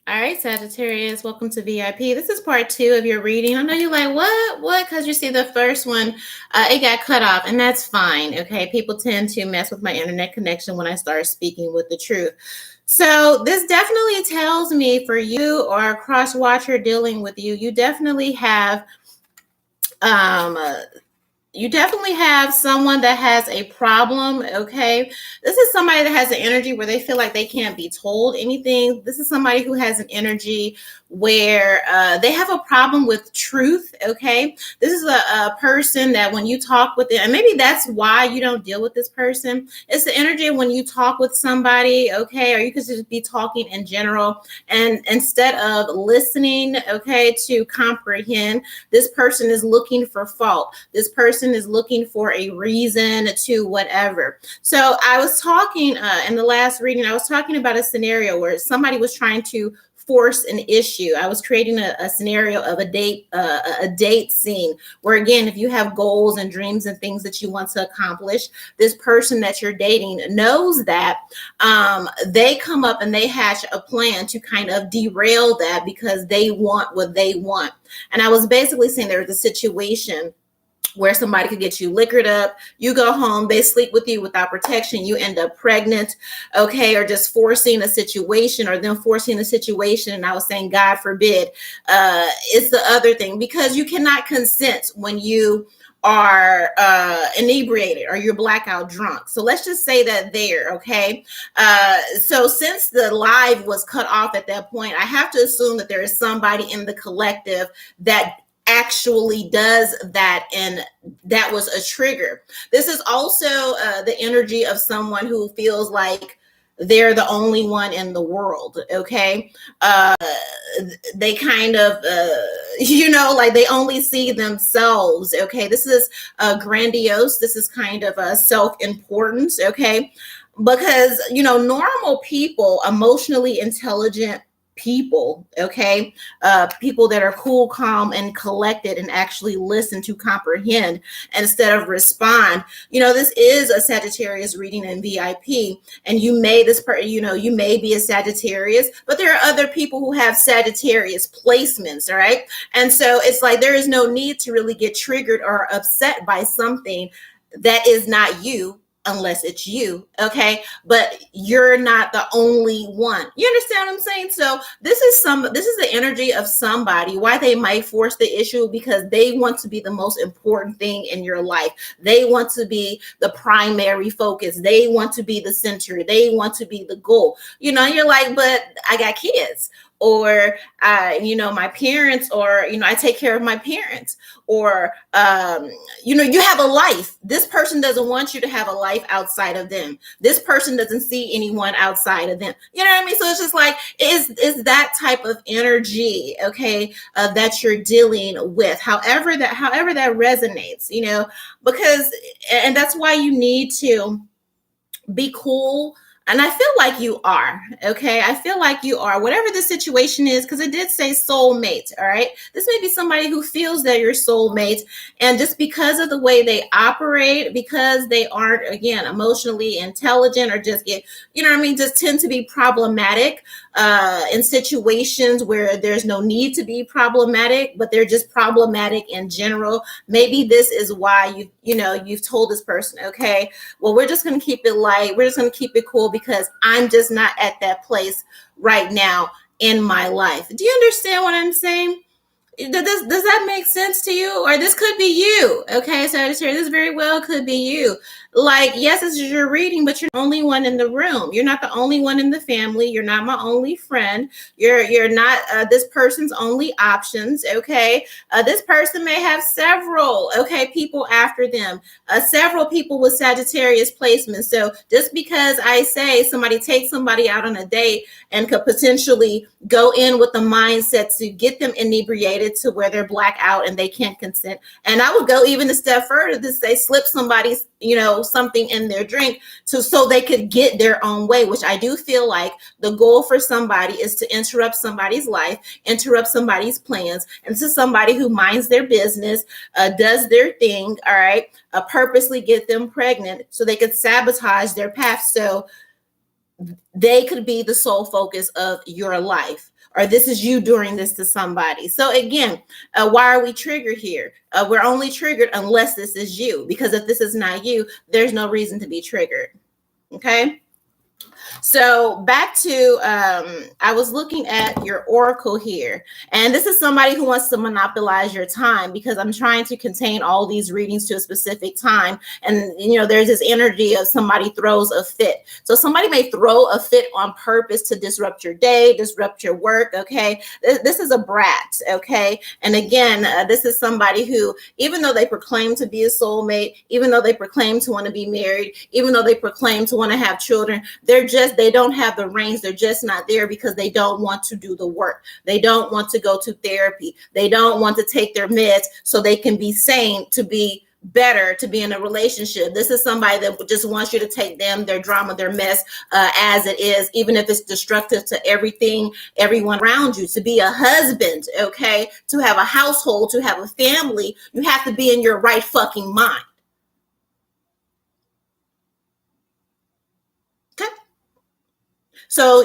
All right, Sagittarius, welcome to VIP. This is part 2 of your reading. I know you're like, what? Because you see the first one, it got cut off, and that's fine. Okay, people tend to mess with my internet connection when I start speaking with the truth. So this definitely tells me for you or a cross watcher dealing with you, you definitely have um, someone that has a problem. Okay, this is somebody that has an energy where they feel like they can't be told anything. This is somebody who has an energy where they have a problem with truth. Okay, this is a person that when you talk with them, and maybe that's why you don't deal with this person. It's the energy when you talk with somebody, okay, or you could just be talking in general, and instead of listening, okay, to comprehend, this person is looking for fault. This person is looking for a reason to whatever. So I was talking in the last reading, I was talking about a scenario where somebody was trying to force an issue. I was creating a scenario of a date scene where, again, if you have goals and dreams and things that you want to accomplish, this person that you're dating knows that. They come up and they hatch a plan to kind of derail that because they want what they want. And I was basically saying there's a situation where somebody could get you liquored up, you go home, they sleep with you without protection, you end up pregnant, okay, or just forcing a situation or them forcing a situation. And I was saying, God forbid, it's the other thing, because you cannot consent when you are inebriated or you're blackout drunk. So let's just say that there, okay? So since the live was cut off at that point, I have to assume that there is somebody in the collective that actually does that, and that was a trigger. This is also the energy of someone who feels like they're the only one in the world, okay? They kind of like they only see themselves, okay? This is grandiose. This is kind of a self-importance, okay? Because normal people, emotionally intelligent people, okay, people that are cool, calm, and collected and actually listen to comprehend instead of respond. This is a Sagittarius reading in VIP, and you may be a Sagittarius, but there are other people who have Sagittarius placements, all right? And so it's like there is no need to really get triggered or upset by something that is not you, unless it's you, okay? But you're not the only one. You understand what I'm saying? So this is the energy of somebody, why they might force the issue, because they want to be the most important thing in your life. They want to be the primary focus. They want to be the center. They want to be the goal. You're like, but I got kids, or my parents, or I take care of my parents, or you have a life. This person doesn't want you to have a life outside of them. This person doesn't see anyone outside of them. You know what I mean? So it's just like is that type of energy, okay, that you're dealing with, however that resonates, because, and that's why you need to be cool. And I feel like you are, okay? I feel like you are, whatever the situation is, because it did say soulmate, all right? This may be somebody who feels that you're soulmate, and just because of the way they operate, because they aren't, again, emotionally intelligent, or just just tend to be problematic in situations where there's no need to be problematic, but they're just problematic in general. Maybe this is why you've told this person, okay, well, we're just going to keep it light. We're just going to keep it cool because I'm just not at that place right now in my life. Do you understand what I'm saying? Does that make sense to you? Or this could be you, okay, Sagittarius? This very well could be you. Like, yes, this is your reading, but you're the only one in the room. You're not the only one in the family. You're not my only friend. You're not this person's only options, okay? This person may have several, okay, people after them, several people with Sagittarius placements. So just because I say somebody takes somebody out on a date and could potentially go in with the mindset to get them inebriated to where they're black out and they can't consent. And I would go even a step further to say slip somebody's, something in their drink so they could get their own way, which I do feel like the goal for somebody is to interrupt somebody's life, interrupt somebody's plans. And this is somebody who minds their business, does their thing, all right, purposely get them pregnant so they could sabotage their path. So they could be the sole focus of your life, or this is you doing this to somebody. So again, why are we triggered here? We're only triggered unless this is you, because if this is not you, there's no reason to be triggered. Okay. So back to, I was looking at your oracle here, and this is somebody who wants to monopolize your time, because I'm trying to contain all these readings to a specific time. And, there's this energy of somebody throws a fit. So somebody may throw a fit on purpose to disrupt your day, disrupt your work. Okay. This is a brat. Okay. And again, this is somebody who, even though they proclaim to be a soulmate, even though they proclaim to want to be married, even though they proclaim to want to have children, they don't have the reins. They're just not there because they don't want to do the work. They don't want to go to therapy. They don't want to take their meds so they can be sane, to be better, to be in a relationship. This is somebody that just wants you to take them, their drama, their mess as it is, even if it's destructive to everyone around you. To be a husband, okay, to have a household, to have a family, you have to be in your right fucking mind. So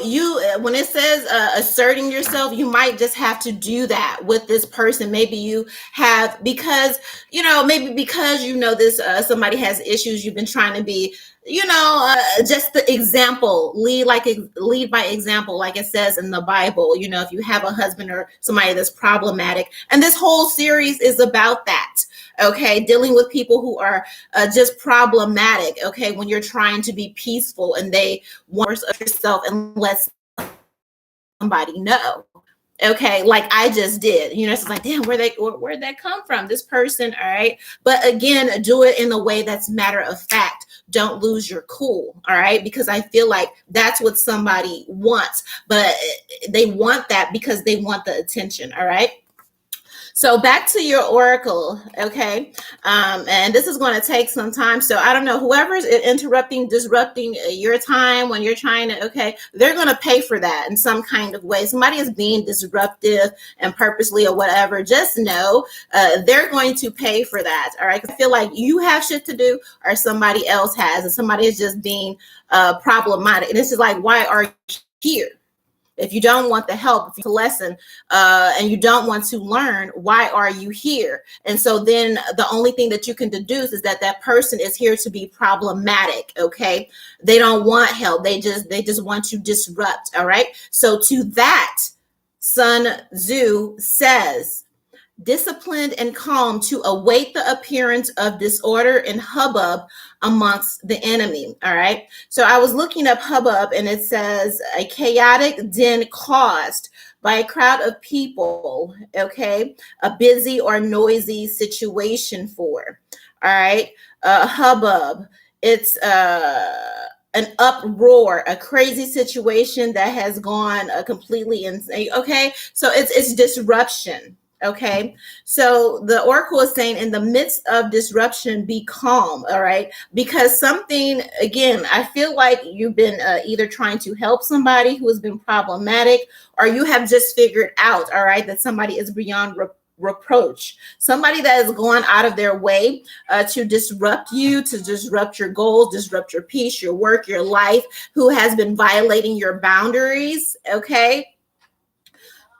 when it says asserting yourself, you might just have to do that with this person. Maybe you have, because, maybe because, this, somebody has issues, you've been trying to be, just the example, lead by example, like it says in the Bible. If you have a husband or somebody that's problematic, and this whole series is about that. Okay, dealing with people who are just problematic. Okay, when you're trying to be peaceful and they want yourself and let somebody know. Okay, like I just did. It's like, damn, where'd that come from? This person, all right. But again, do it in a way that's matter of fact. Don't lose your cool, all right? Because I feel like that's what somebody wants, but they want that because they want the attention, all right? So back to your oracle, okay? And this is going to take some time. So I don't know, whoever's disrupting your time when you're trying to, okay, they're going to pay for that in some kind of way. Somebody is being disruptive and purposely or whatever. Just know they're going to pay for that, all right? I feel like you have shit to do or somebody else has, and somebody is just being problematic. And this is like, why are you here? If you don't want the help, if you lesson, and you don't want to learn, why are you here? And so then the only thing that you can deduce is that person is here to be problematic. Okay, they don't want help. They just want to disrupt. All right. So to that, Sun Tzu says, disciplined and calm to await the appearance of disorder and hubbub amongst the enemy. All right. So I was looking up hubbub, and it says a chaotic din caused by a crowd of people. Okay. A busy or noisy situation for. All right. Hubbub. It's an uproar, a crazy situation that has gone completely insane. Okay. So it's disruption. Okay, so the oracle is saying, in the midst of disruption, be calm. All right, because something, again, I feel like you've been either trying to help somebody who has been problematic, or you have just figured out, all right, that somebody is beyond reproach. Somebody that has gone out of their way to disrupt you, to disrupt your goals, disrupt your peace, your work, your life, who has been violating your boundaries. Okay.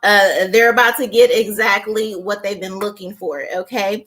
They're about to get exactly what they've been looking for. Okay.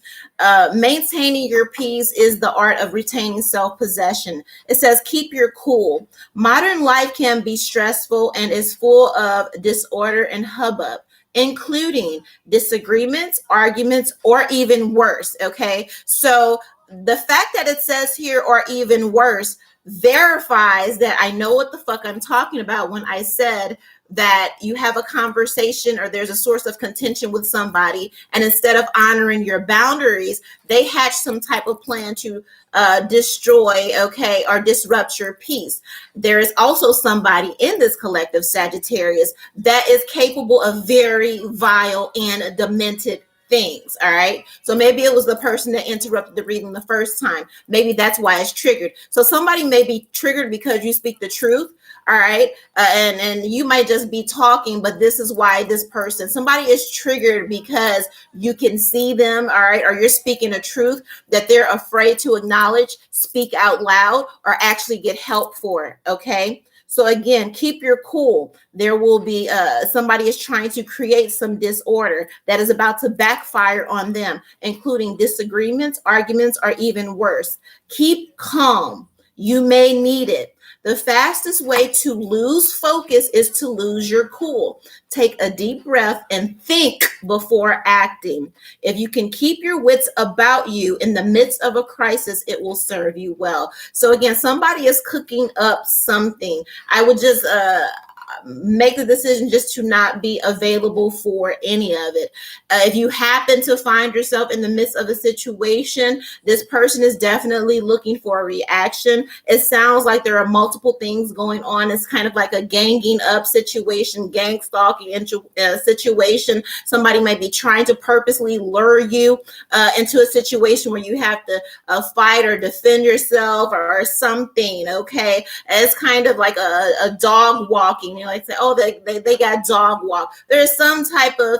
Maintaining your peace is the art of retaining self-possession. It says, keep your cool. Modern life can be stressful and is full of disorder and hubbub, including disagreements, arguments, or even worse. Okay. So the fact that it says here, or even worse, verifies that I know what the fuck I'm talking about when I said that you have a conversation or there's a source of contention with somebody, and instead of honoring your boundaries, they hatch some type of plan to destroy, okay, or disrupt your peace. There is also somebody in this collective, Sagittarius, that is capable of very vile and demented things. All right. So maybe it was the person that interrupted the reading the first time. Maybe that's why it's triggered. So somebody may be triggered because you speak the truth. All right. And you might just be talking, but this is why somebody is triggered because you can see them. All right. Or you're speaking a truth that they're afraid to acknowledge, speak out loud, or actually get help for. Okay. So again, keep your cool. There will be somebody is trying to create some disorder that is about to backfire on them, including disagreements, arguments, or even worse. Keep calm. You may need it. The fastest way to lose focus is to lose your cool. Take a deep breath and think before acting. If you can keep your wits about you in the midst of a crisis, it will serve you well. So again, somebody is cooking up something. I would just make the decision just to not be available for any of it. If you happen to find yourself in the midst of a situation, this person is definitely looking for a reaction. It sounds like there are multiple things going on. It's kind of like a ganging up situation, gang stalking situation. Somebody may be trying to purposely lure you into a situation where you have to fight or defend yourself or something. Okay, it's kind of like a dog walking. You know, like say, oh, they got dog walk. There's some type of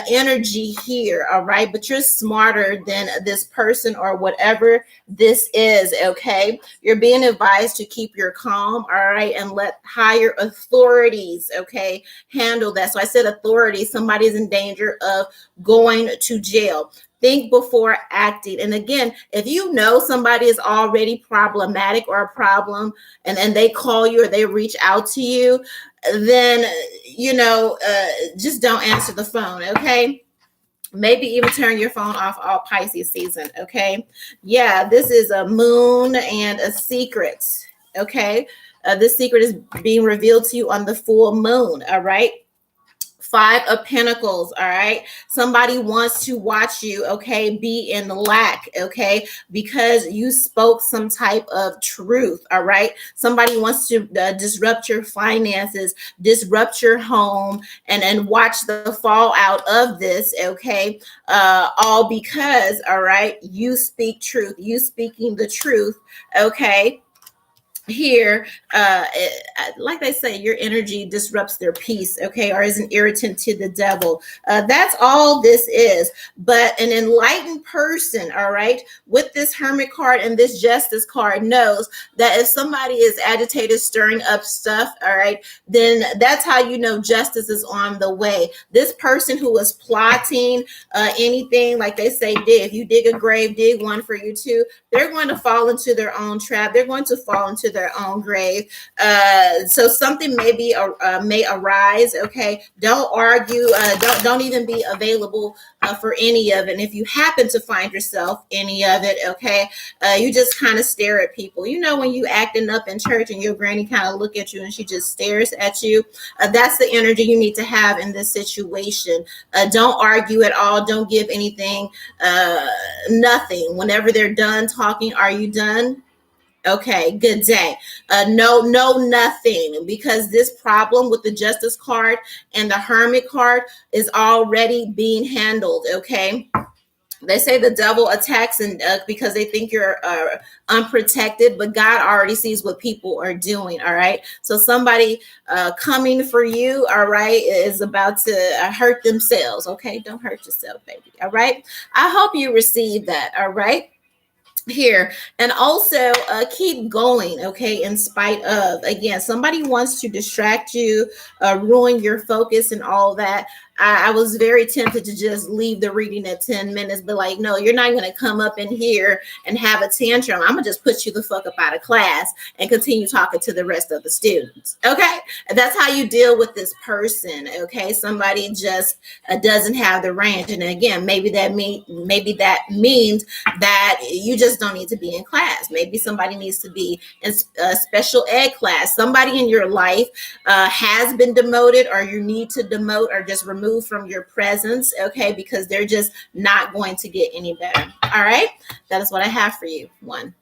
energy here, all right? But you're smarter than this person or whatever this is, okay? You're being advised to keep your calm, all right? And let higher authorities, okay, handle that. So I said authorities, somebody's in danger of going to jail. Think before acting. And again, if you know somebody is already problematic or a problem and they call you or they reach out to you, then, just don't answer the phone, okay? Maybe even turn your phone off all Pisces season, okay? Yeah, this is a moon and a secret, okay? This secret is being revealed to you on the full moon, all right? 5 of Pentacles, all right? Somebody wants to watch you, okay, be in lack, okay, because you spoke some type of truth, all right? Somebody wants to disrupt your finances, disrupt your home, and watch the fallout of this, okay? All because, all right, you speak truth. You speaking the truth, okay? Here, like they say, your energy disrupts their peace, okay, or is an irritant to the devil. That's all this is. But an enlightened person, all right, with this Hermit card and this Justice card knows that if somebody is agitated, stirring up stuff, all right, then that's how you know justice is on the way. This person who was plotting anything, like they say, if you dig a grave, dig one for you too. They're going to fall into their own trap. They're going to fall into their own grave. So something may arise. Okay, don't argue. Don't even be available for any of it. And if you happen to find yourself any of it, okay, you just kind of stare at people. You know, when you acting up in church and your granny kind of look at you and she just stares at you. That's the energy you need to have in this situation. Don't argue at all. Don't give anything. Nothing. Whenever they're done talking, are you done? Okay, good day. No, nothing, because this problem with the Justice card and the Hermit card is already being handled. Okay. They say the devil attacks and because they think you're unprotected, but God already sees what people are doing. All right. So somebody coming for you, all right, is about to hurt themselves. Okay. Don't hurt yourself, baby. All right. I hope you receive that. All right. Here, and also keep going, okay, in spite of, again, somebody wants to distract you, ruin your focus and all that. I was very tempted to just leave the reading at 10 minutes, but like, no, you're not going to come up in here and have a tantrum. I'm gonna just put you the fuck up out of class and continue talking to the rest of the students. Okay, and that's how you deal with this person. Okay, somebody just doesn't have the range, and again, maybe that means that you just don't need to be in class. Maybe somebody needs to be in a special ed class. Somebody in your life has been demoted, or you need to demote or just remove from your presence, okay, because they're just not going to get any better. All right, that is what I have for you. 1.